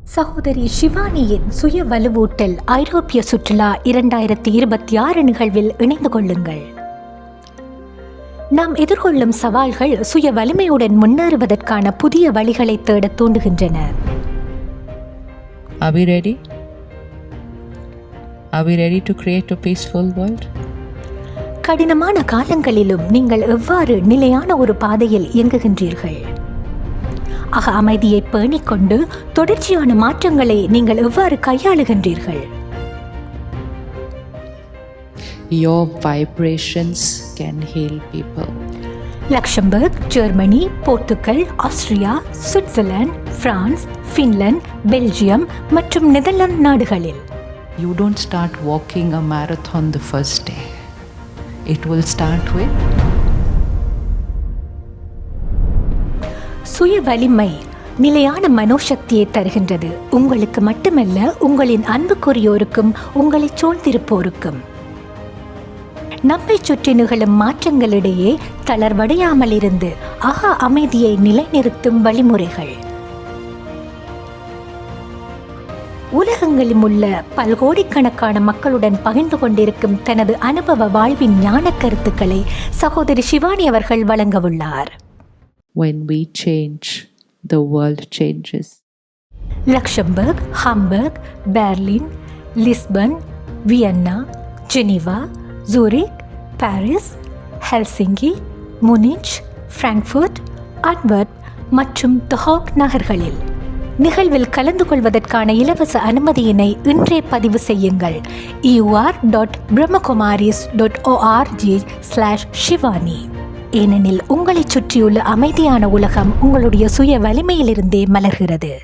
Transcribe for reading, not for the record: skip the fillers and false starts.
சகோதரி ஷிவானியின் சுய வலுவூட்டல் ஐரோப்பிய சுற்றுலா 2026 நிகழ்வில் இணைந்து கொள்ளுங்கள். நாம் எதிர்கொள்ளும் சவால்கள் சுய வலிமையுடன் முன்னேறுவதற்கான புதிய வழிகளை தேட தூண்டுகின்றன. Are we ready? Are we ready to create a peaceful world? கடினமான காலங்களிலும் நீங்கள் எவ்வாறு நிலையான ஒரு பாதையில் இயங்குகின்றீர்கள்? அமைதியை பேணிக்கொண்டு தொடர்ச்சியான மாற்றங்களை நீங்கள் எவ்வாறு கையாளுகின்றீர்கள்? Your vibrations can heal people. Luxembourg, Germany, Portugal, Austria, Switzerland, France, Finland, Belgium மற்றும் நெதர்லாந்து நாடுகளில் You don't start walking a marathon the first day. It will start with சுய வலிமை நிலையான மனோசக்தியை தருகின்றது. உங்களுக்கு மட்டுமல்ல, உங்களின் அன்புக்குரியோருக்கும் உங்களை சூழ்ந்திருப்போருக்கும். நம்மை சுற்றி நிகழும் மாற்றங்களிடையே தளர்வடையாமல் இருந்து அமைதியை நிலைநிறுத்தும் வழிமுறைகள். உலகங்களில் உள்ள பல்கோடிக்கணக்கான மக்களுடன் பகிர்ந்து கொண்டிருக்கும் தனது அனுபவ வாழ்வின் ஞான கருத்துக்களை சகோதரி ஷிவானி அவர்கள் வழங்கவுள்ளார். When we change, the world changes. Luxembourg, Hamburg, Berlin, Lisbon, Vienna, Geneva, Zurich, Paris, Helsinki, Munich, Frankfurt, Antwerp மற்றும் தி ஹாக் நகர்களில் நிகழ்வில் கலந்து கொள்வதற்கான இலவச அனுமதியினை இன்றே பதிவு செய்யுங்கள். eur.brahmakumaris.org/shivani. ஏனெனில் உங்களை சுற்றியுள்ள அமைதியான உலகம் உங்களுடைய சுய வலிமையிலிருந்தே மலர்கிறது.